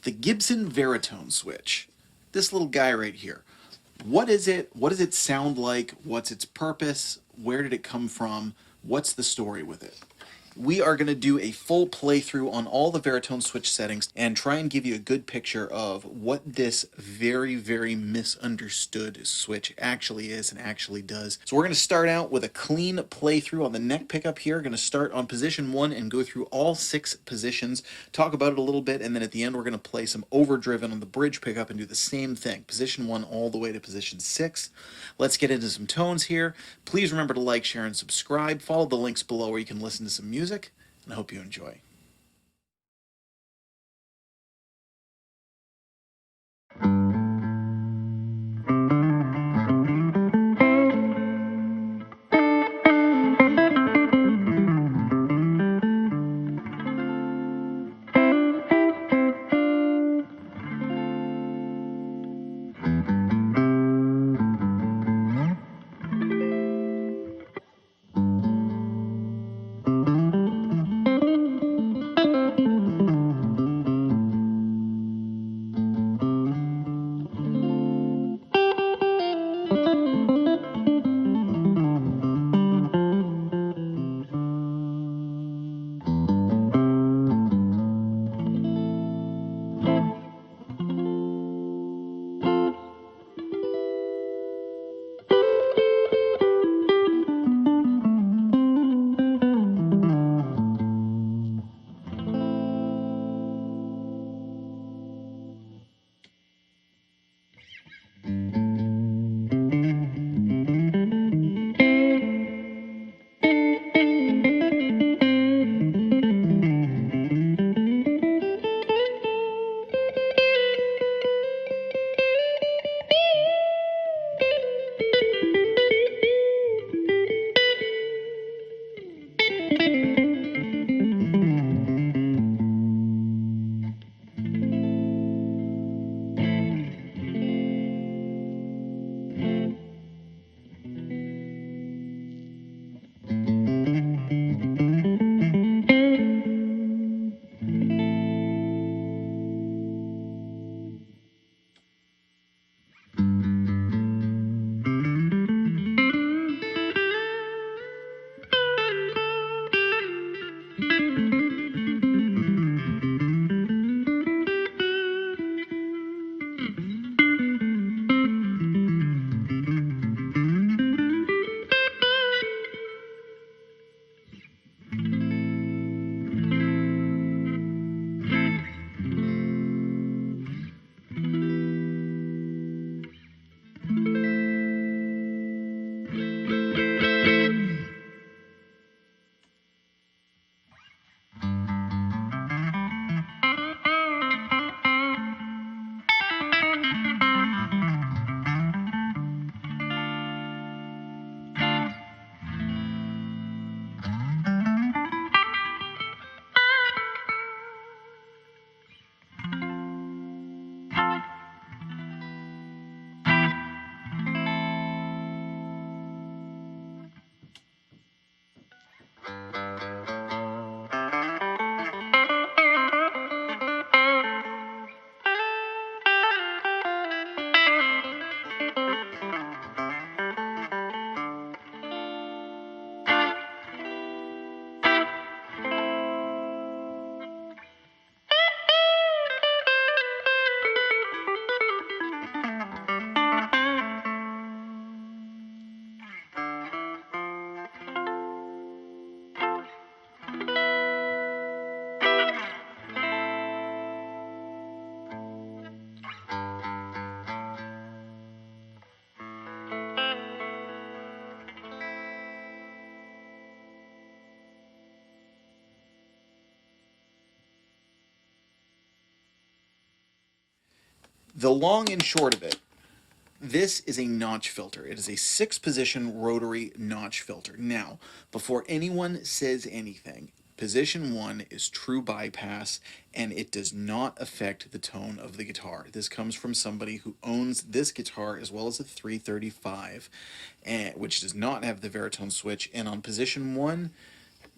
the Gibson Varitone switch. This little guy right here. What is it? What does it sound like? What's its purpose? Where did it come from? What's the story with it? We are going to do a full playthrough on all the Varitone switch settings and try and give you a good picture of what this very, very misunderstood switch actually is and actually does. So we're going to start out with a clean playthrough on the neck pickup here. Going to start on position 1 and go through all 6 positions, talk about it a little bit, and then at the end we're going to play some overdriven on the bridge pickup and do the same thing. Position 1 all the way to position 6. Let's get into some tones here. Please remember to like, share, and subscribe. Follow the links below where you can listen to some music. And I hope you enjoy. The long and short of it, this is a notch filter. It is a 6-position rotary notch filter. Now, before anyone says anything, position 1 is true bypass, and it does not affect the tone of the guitar. This comes from somebody who owns this guitar as well as a 335, which does not have the Varitone switch, and on position 1,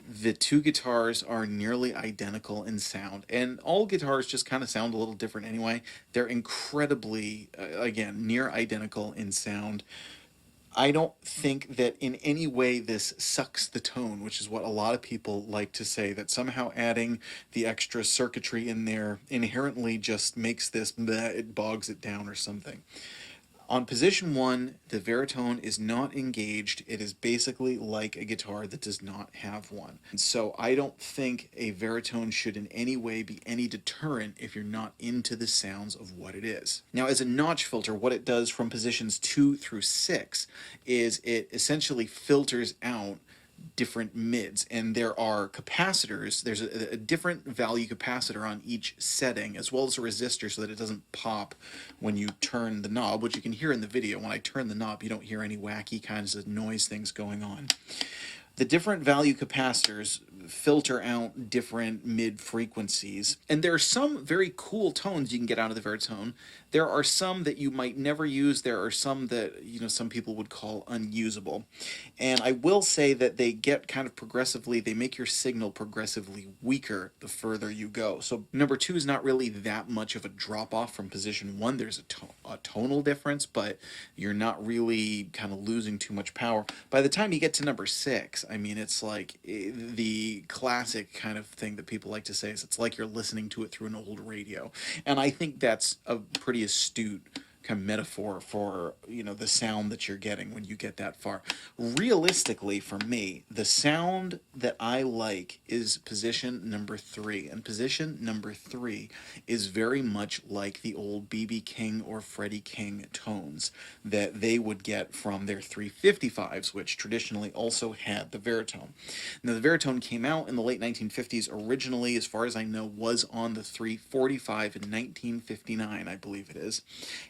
The two guitars are nearly identical in sound, and all guitars just kind of sound a little different anyway. They're incredibly, again, near identical in sound. I don't think that in any way this sucks the tone, which is what a lot of people like to say, that somehow adding the extra circuitry in there inherently just makes this, bleh, it bogs it down or something. On position one, the Varitone is not engaged. It is basically like a guitar that does not have one. And so I don't think a Varitone should in any way be any deterrent if you're not into the sounds of what it is. Now, as a notch filter, what it does from positions 2 through 6 is it essentially filters out different mids, and there are capacitors. There's a different value capacitor on each setting, as well as a resistor, so that it doesn't pop when you turn the knob, which you can hear in the video. When I turn the knob, you don't hear any wacky kinds of noise things going on. The different value capacitors filter out different mid frequencies, and there are some very cool tones you can get out of the Veritone. There are some that you might never use. There are some that, you know, some people would call unusable. And I will say that they get kind of progressively, they make your signal progressively weaker the further you go. So number 2 is not really that much of a drop off from position 1. There's a tonal difference, but you're not really kind of losing too much power. By the time you get to number 6, I mean, it's like the classic kind of thing that people like to say is it's like you're listening to it through an old radio. And I think that's a pretty astute kind of metaphor for, you know, the sound that you're getting when you get that far. Realistically, for me, the sound that I like is position number 3, and position number 3 is very much like the old B.B. King or Freddie King tones that they would get from their 355s, which traditionally also had the Varitone. Now, the Varitone came out in the late 1950s. Originally, as far as I know, was on the 345 in 1959, I believe it is.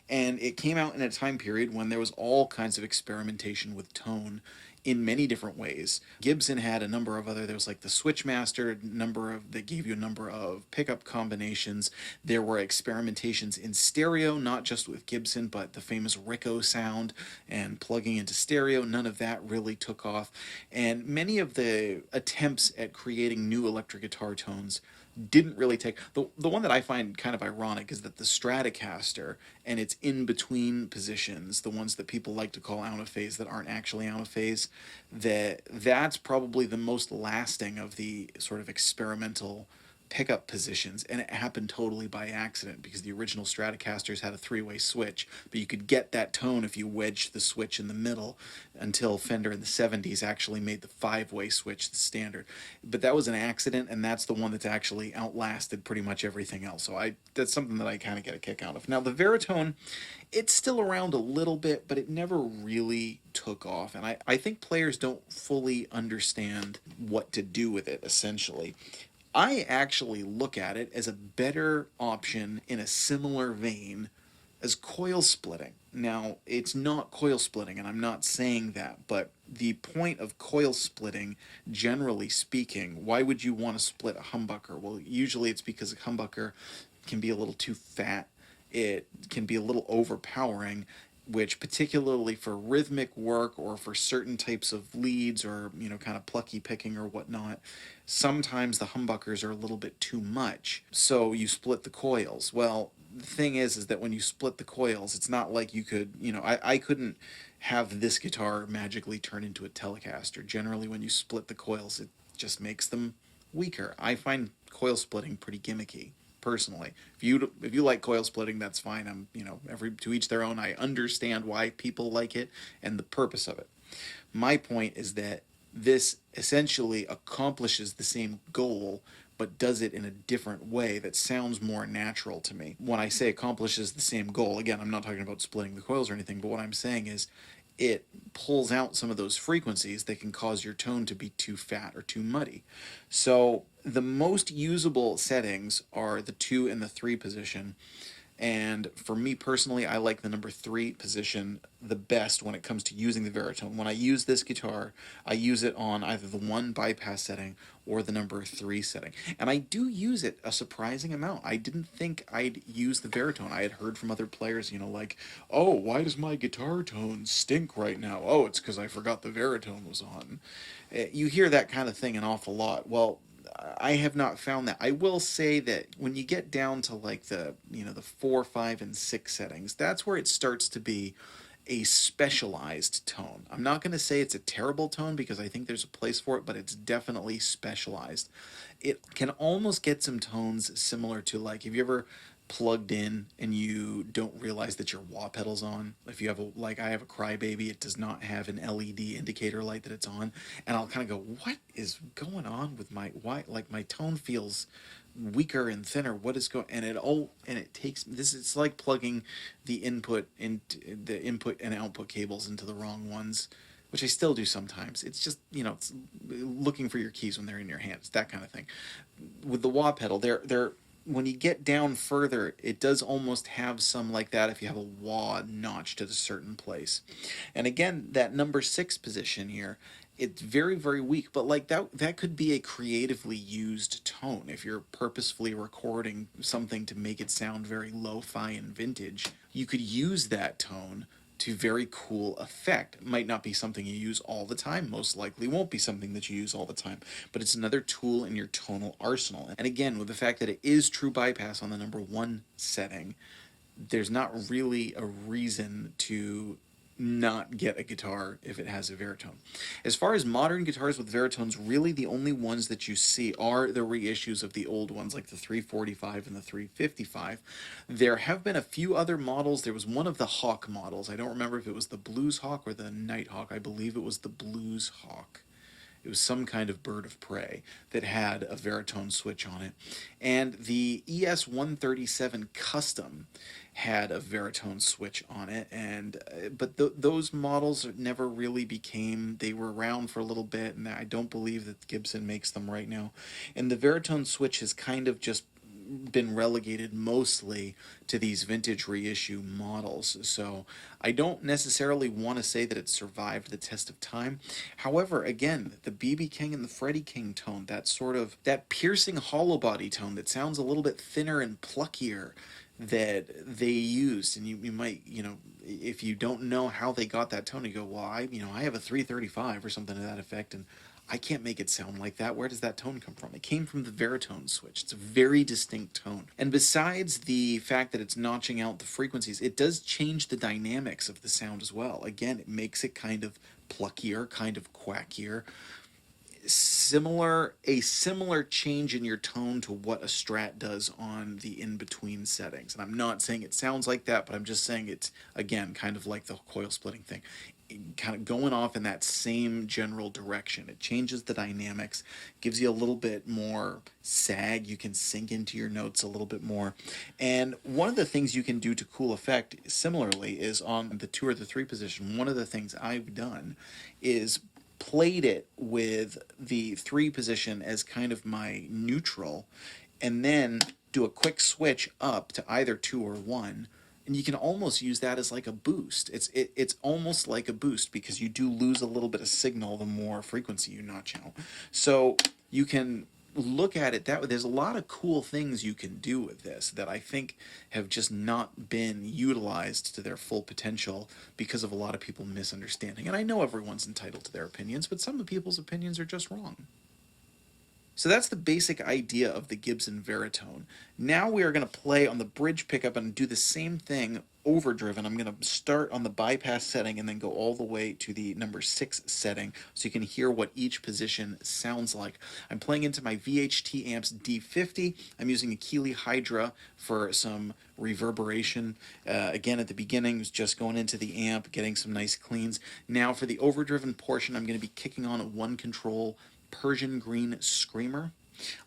And it came out in a time period when there was all kinds of experimentation with tone in many different ways. Gibson had a number of other, there was like the Switchmaster, that gave you a number of pickup combinations. There were experimentations in stereo, not just with Gibson, but the famous Rico sound and plugging into stereo. None of that really took off. And many of the attempts at creating new electric guitar tones didn't really take. The one that I find kind of ironic is that the Stratocaster and its in between positions, the ones that people like to call out of phase that aren't actually out of phase, that's probably the most lasting of the sort of experimental pickup positions, and it happened totally by accident because the original Stratocasters had a 3-way switch, but you could get that tone if you wedged the switch in the middle, until Fender in the 70s actually made the 5-way switch the standard. But that was an accident, and that's the one that's actually outlasted pretty much everything else. So that's something that I kind of get a kick out of. Now, the Varitone, it's still around a little bit, but it never really took off, and I think players don't fully understand what to do with it, essentially. I actually look at it as a better option in a similar vein as coil splitting. Now, it's not coil splitting, and I'm not saying that, but the point of coil splitting, generally speaking, why would you want to split a humbucker? Well, usually it's because a humbucker can be a little too fat. It can be a little overpowering, which particularly for rhythmic work or for certain types of leads or, you know, kind of plucky picking or whatnot, sometimes the humbuckers are a little bit too much. So you split the coils. Well, the thing is that when you split the coils, it's not like you could, you know, I couldn't have this guitar magically turn into a Telecaster. Generally, when you split the coils, it just makes them weaker. I find coil splitting pretty gimmicky, personally. If you like coil splitting, that's fine. I'm, you know, every to each their own. I understand why people like it and the purpose of it. My point is that this essentially accomplishes the same goal, but does it in a different way that sounds more natural to me. When I say accomplishes the same goal, again, I'm not talking about splitting the coils or anything, but what I'm saying is it pulls out some of those frequencies that can cause your tone to be too fat or too muddy. So the most usable settings are the 2 and the 3 position. And for me personally, I like the number 3 position the best when it comes to using the Varitone. When I use this guitar, I use it on either the 1 bypass setting or the number 3 setting. And I do use it a surprising amount. I didn't think I'd use the Varitone. I had heard from other players, like, oh, why does my guitar tone stink right now? Oh, it's because I forgot the Varitone was on. You hear that kind of thing an awful lot. Well, I have not found that. I will say that when you get down to like the 4, 5, and 6 settings, that's where it starts to be a specialized tone. I'm not going to say it's a terrible tone because I think there's a place for it, but it's definitely specialized. It can almost get some tones similar to, like, have you ever plugged in and you don't realize that your wah pedal's on? If you have like I have a Crybaby, it does not have an LED indicator light that it's on, and I'll kind of go, what is going on with my, why, like, my tone feels weaker and thinner, what is going, and it takes this, it's like plugging the input and output cables into the wrong ones, which I still do sometimes. It's just, it's looking for your keys when they're in your hands, that kind of thing. With the wah pedal, they're when you get down further, it does almost have some like that if you have a wah notched at a certain place. And again, that number 6 position here, it's very, very weak, but like that could be a creatively used tone. If you're purposefully recording something to make it sound very lo-fi and vintage, you could use that tone to very cool effect. It might not be something you use all the time, most likely won't be something that you use all the time, but it's another tool in your tonal arsenal. And again, with the fact that it is true bypass on the number 1 setting, there's not really a reason to not get a guitar if it has a Varitone. As far as modern guitars with Varitones, really the only ones that you see are the reissues of the old ones, like the 345 and the 355. There have been a few other models. There was one of the Hawk models. I don't remember if it was the Blues Hawk or the Night Hawk. I believe it was the Blues Hawk. It was some kind of bird of prey that had a Varitone switch on it. And the ES-137 Custom had a Varitone switch on it, and those models never really became, they were around for a little bit, and I don't believe that Gibson makes them right now. And the Varitone switch has kind of just been relegated mostly to these vintage reissue models. So I don't necessarily want to say that it survived the test of time. However, again, the BB King and the Freddie King tone, that piercing hollow body tone that sounds a little bit thinner and pluckier that they used, and you might, if you don't know how they got that tone, you go, well, I have a 335 or something to that effect, and I can't make it sound like that. Where does that tone come from? It came from the Varitone switch. It's a very distinct tone. And besides the fact that it's notching out the frequencies, it does change the dynamics of the sound as well. Again, it makes it kind of pluckier, kind of quackier. A similar change in your tone to what a Strat does on the in-between settings. And I'm not saying it sounds like that, but I'm just saying it's, again, kind of like the coil splitting thing, kind of going off in that same general direction. It changes the dynamics, gives you a little bit more sag. You can sink into your notes a little bit more. And one of the things you can do to cool effect similarly is on the 2 or the 3 position. One of the things I've done is played it with the 3 position as kind of my neutral, and then do a quick switch up to either 2 or 1, and you can almost use that as like a boost. It's almost like a boost because you do lose a little bit of signal the more frequency you notch out. So you can look at it that way. There's a lot of cool things you can do with this that I think have just not been utilized to their full potential because of a lot of people misunderstanding. And I know everyone's entitled to their opinions, but some of people's opinions are just wrong. So that's the basic idea of the Gibson Varitone. Now we are going to play on the bridge pickup and do the same thing overdriven. I'm going to start on the bypass setting and then go all the way to the number 6 setting so you can hear what each position sounds like. I'm playing into my VHT amps D-Fifty. I'm using a Keeley Hydra for some reverberation. Again, at the beginning, it was just going into the amp, getting some nice cleans. Now for the overdriven portion, I'm going to be kicking on a 1-control Persian green screamer.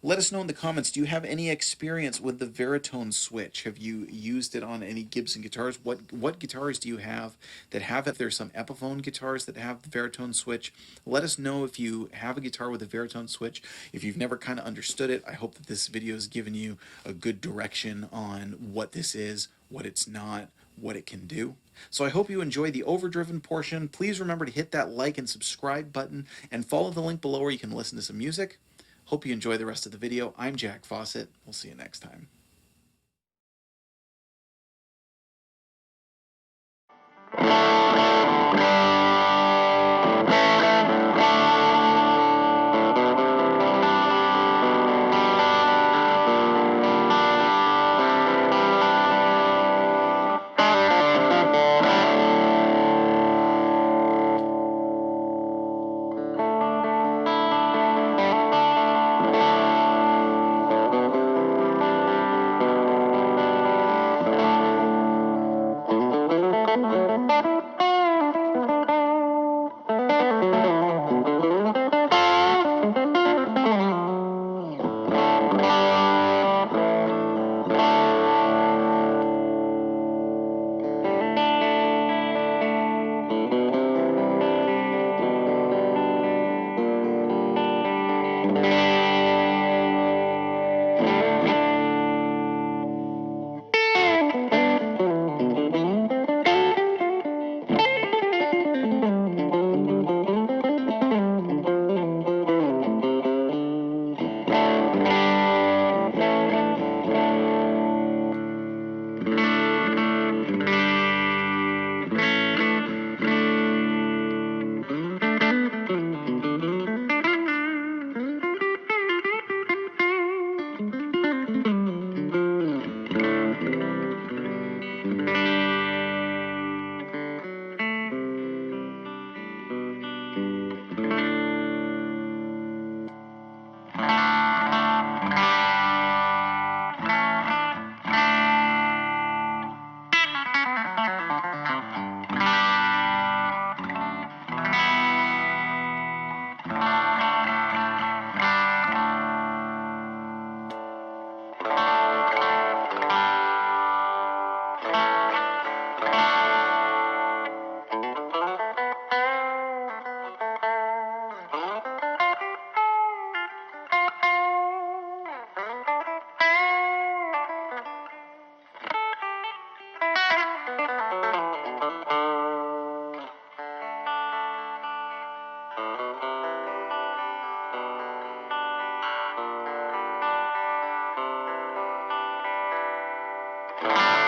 Let us know in the comments, do you have any experience with the Varitone switch? Have you used it on any Gibson guitars? What guitars do you have that have it? There's some Epiphone guitars that have the Varitone switch. Let us know if you have a guitar with a Varitone switch. If you've never kind of understood it, I hope that this video has given you a good direction on what this is, what it's not, what it can do. So I hope you enjoy the overdriven portion. Please remember to hit that like and subscribe button and follow the link below where you can listen to some music. Hope you enjoy the rest of the video. I'm Jack Fossett. We'll see you next time. You